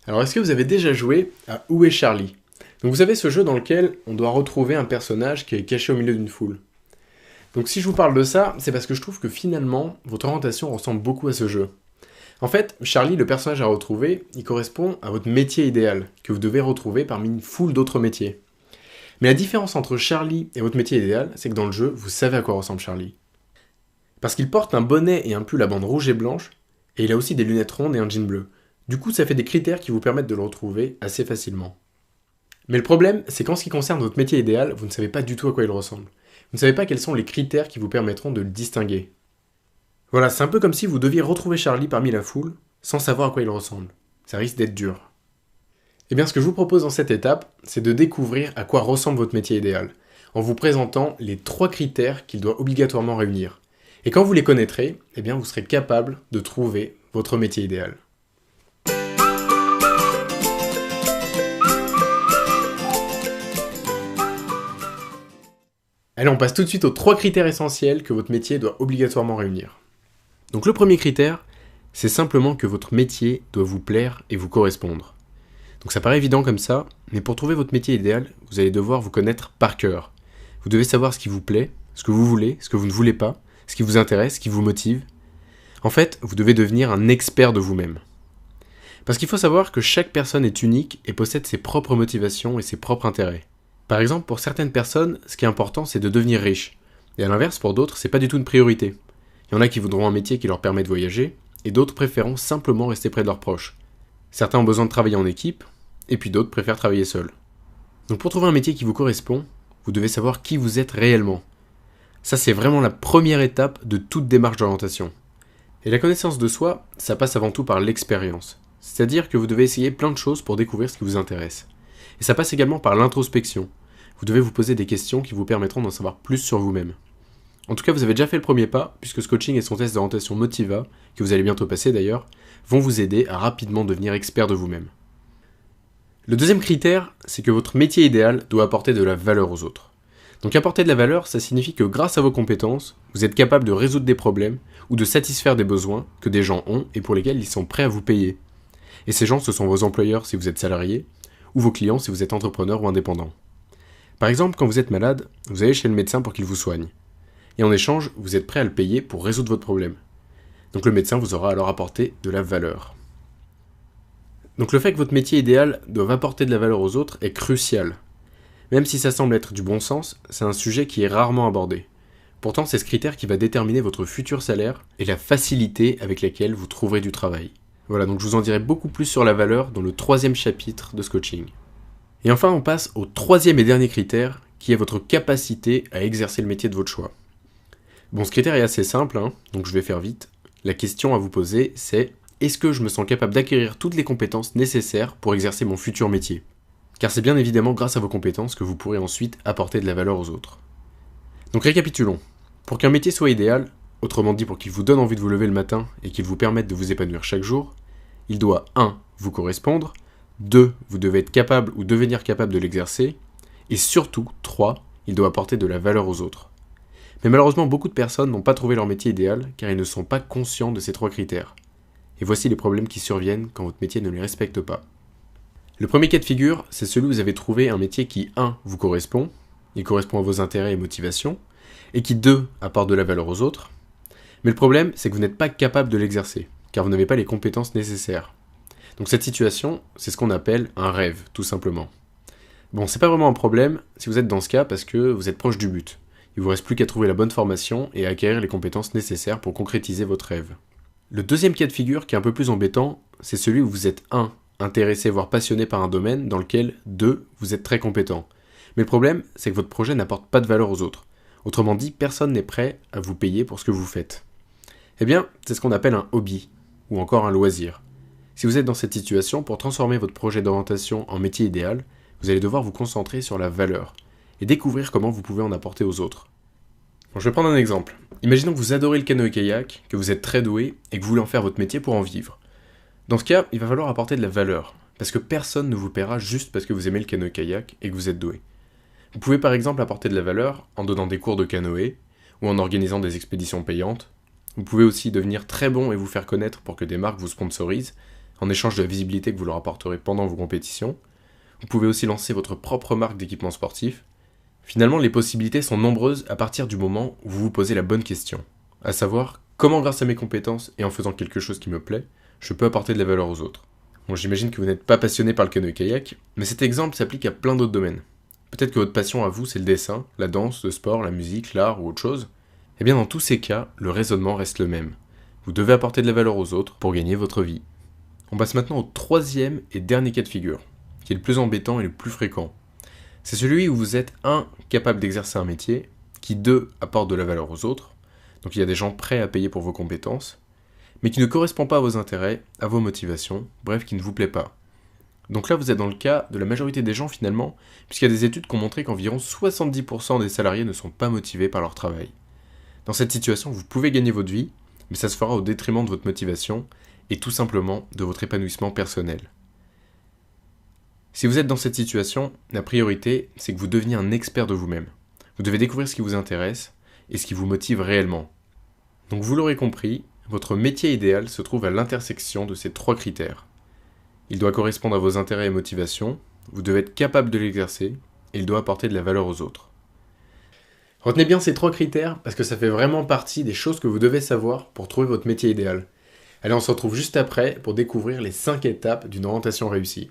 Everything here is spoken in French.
Alors, est-ce que vous avez déjà joué à Où est Charlie? Donc vous avez ce jeu dans lequel on doit retrouver un personnage qui est caché au milieu d'une foule. Donc si je vous parle de ça, c'est parce que je trouve que finalement, votre orientation ressemble beaucoup à ce jeu. En fait, Charlie, le personnage à retrouver, il correspond à votre métier idéal, que vous devez retrouver parmi une foule d'autres métiers. Mais la différence entre Charlie et votre métier idéal, c'est que dans le jeu, vous savez à quoi ressemble Charlie. Parce qu'il porte un bonnet et un pull à bandes rouges et blanches, et il a aussi des lunettes rondes et un jean bleu. Du coup, ça fait des critères qui vous permettent de le retrouver assez facilement. Mais le problème, c'est qu'en ce qui concerne votre métier idéal, vous ne savez pas du tout à quoi il ressemble. Vous ne savez pas quels sont les critères qui vous permettront de le distinguer. Voilà, c'est un peu comme si vous deviez retrouver Charlie parmi la foule, sans savoir à quoi il ressemble. Ça risque d'être dur. Eh bien, ce que je vous propose dans cette étape, c'est de découvrir à quoi ressemble votre métier idéal, en vous présentant les 3 critères qu'il doit obligatoirement réunir. Et quand vous les connaîtrez, eh bien, vous serez capable de trouver votre métier idéal. Allez, on passe tout de suite aux 3 critères essentiels que votre métier doit obligatoirement réunir. Donc le premier critère, c'est simplement que votre métier doit vous plaire et vous correspondre. Donc ça paraît évident comme ça, mais pour trouver votre métier idéal, vous allez devoir vous connaître par cœur. Vous devez savoir ce qui vous plaît, ce que vous voulez, ce que vous ne voulez pas, ce qui vous intéresse, ce qui vous motive. En fait, vous devez devenir un expert de vous-même. Parce qu'il faut savoir que chaque personne est unique et possède ses propres motivations et ses propres intérêts. Par exemple, pour certaines personnes, ce qui est important, c'est de devenir riche. Et à l'inverse, pour d'autres, c'est pas du tout une priorité. Il y en a qui voudront un métier qui leur permet de voyager, et d'autres préféreront simplement rester près de leurs proches. Certains ont besoin de travailler en équipe, et puis d'autres préfèrent travailler seuls. Donc pour trouver un métier qui vous correspond, vous devez savoir qui vous êtes réellement. Ça, c'est vraiment la première étape de toute démarche d'orientation. Et la connaissance de soi, ça passe avant tout par l'expérience. C'est-à-dire que vous devez essayer plein de choses pour découvrir ce qui vous intéresse. Et ça passe également par l'introspection. Vous devez vous poser des questions qui vous permettront d'en savoir plus sur vous-même. En tout cas, vous avez déjà fait le premier pas, puisque ce coaching et son test d'orientation Motiva, que vous allez bientôt passer d'ailleurs, vont vous aider à rapidement devenir expert de vous-même. Le deuxième critère, c'est que votre métier idéal doit apporter de la valeur aux autres. Donc apporter de la valeur, ça signifie que grâce à vos compétences, vous êtes capable de résoudre des problèmes ou de satisfaire des besoins que des gens ont et pour lesquels ils sont prêts à vous payer. Et ces gens, ce sont vos employeurs si vous êtes salarié, ou vos clients si vous êtes entrepreneur ou indépendant. Par exemple, quand vous êtes malade, vous allez chez le médecin pour qu'il vous soigne. Et en échange, vous êtes prêt à le payer pour résoudre votre problème. Donc le médecin vous aura alors apporté de la valeur. Donc le fait que votre métier idéal doive apporter de la valeur aux autres est crucial. Même si ça semble être du bon sens, c'est un sujet qui est rarement abordé. Pourtant, c'est ce critère qui va déterminer votre futur salaire et la facilité avec laquelle vous trouverez du travail. Voilà, donc je vous en dirai beaucoup plus sur la valeur dans le 3e chapitre de ce coaching. Et enfin, on passe au 3e et dernier critère, qui est votre capacité à exercer le métier de votre choix. Bon, ce critère est assez simple, donc je vais faire vite. La question à vous poser, c'est: est-ce que je me sens capable d'acquérir toutes les compétences nécessaires pour exercer mon futur métier? Car c'est bien évidemment grâce à vos compétences que vous pourrez ensuite apporter de la valeur aux autres. Donc récapitulons. Pour qu'un métier soit idéal, autrement dit pour qu'il vous donne envie de vous lever le matin et qu'il vous permette de vous épanouir chaque jour, il doit 1. Vous correspondre, 2. Vous devez être capable ou devenir capable de l'exercer, et surtout 3. Il doit apporter de la valeur aux autres. Mais malheureusement, beaucoup de personnes n'ont pas trouvé leur métier idéal car ils ne sont pas conscients de ces 3 critères. Et voici les problèmes qui surviennent quand votre métier ne les respecte pas. Le premier cas de figure, c'est celui où vous avez trouvé un métier qui 1. Vous correspond, il correspond à vos intérêts et motivations, et qui 2. Apporte de la valeur aux autres. Mais le problème, c'est que vous n'êtes pas capable de l'exercer, car vous n'avez pas les compétences nécessaires. Donc cette situation, c'est ce qu'on appelle un rêve, tout simplement. Bon, c'est pas vraiment un problème si vous êtes dans ce cas parce que vous êtes proche du but. Il vous reste plus qu'à trouver la bonne formation et à acquérir les compétences nécessaires pour concrétiser votre rêve. Le deuxième cas de figure, qui est un peu plus embêtant, c'est celui où vous êtes 1. Intéressé voire passionné par un domaine dans lequel 2. Vous êtes très compétent. Mais le problème, c'est que votre projet n'apporte pas de valeur aux autres. Autrement dit, personne n'est prêt à vous payer pour ce que vous faites. Eh bien, c'est ce qu'on appelle un hobby, ou encore un loisir. Si vous êtes dans cette situation, pour transformer votre projet d'orientation en métier idéal, vous allez devoir vous concentrer sur la valeur, et découvrir comment vous pouvez en apporter aux autres. Bon, je vais prendre un exemple. Imaginons que vous adorez le canoë-kayak, que vous êtes très doué, et que vous voulez en faire votre métier pour en vivre. Dans ce cas, il va falloir apporter de la valeur, parce que personne ne vous paiera juste parce que vous aimez le canoë-kayak et que vous êtes doué. Vous pouvez par exemple apporter de la valeur en donnant des cours de canoë, ou en organisant des expéditions payantes. Vous pouvez aussi devenir très bon et vous faire connaître pour que des marques vous sponsorisent, en échange de la visibilité que vous leur apporterez pendant vos compétitions. Vous pouvez aussi lancer votre propre marque d'équipement sportif. Finalement, les possibilités sont nombreuses à partir du moment où vous vous posez la bonne question, à savoir comment grâce à mes compétences et en faisant quelque chose qui me plaît, je peux apporter de la valeur aux autres. Bon, j'imagine que vous n'êtes pas passionné par le canoë-kayak, mais cet exemple s'applique à plein d'autres domaines. Peut-être que votre passion à vous, c'est le dessin, la danse, le sport, la musique, l'art ou autre chose. Eh bien, dans tous ces cas, le raisonnement reste le même. Vous devez apporter de la valeur aux autres pour gagner votre vie. On passe maintenant au troisième et dernier cas de figure, qui est le plus embêtant et le plus fréquent. C'est celui où vous êtes 1. Capable d'exercer un métier, qui 2. Apporte de la valeur aux autres, donc il y a des gens prêts à payer pour vos compétences, mais qui ne correspond pas à vos intérêts, à vos motivations, bref, qui ne vous plaît pas. Donc là, vous êtes dans le cas de la majorité des gens finalement, puisqu'il y a des études qui ont montré qu'environ 70% des salariés ne sont pas motivés par leur travail. Dans cette situation, vous pouvez gagner votre vie, mais ça se fera au détriment de votre motivation et tout simplement de votre épanouissement personnel. Si vous êtes dans cette situation, la priorité, c'est que vous deveniez un expert de vous-même. Vous devez découvrir ce qui vous intéresse et ce qui vous motive réellement. Donc vous l'aurez compris, votre métier idéal se trouve à l'intersection de ces 3 critères. Il doit correspondre à vos intérêts et motivations, vous devez être capable de l'exercer, et il doit apporter de la valeur aux autres. Retenez bien ces 3 critères parce que ça fait vraiment partie des choses que vous devez savoir pour trouver votre métier idéal. Allez, on se retrouve juste après pour découvrir les 5 étapes d'une orientation réussie.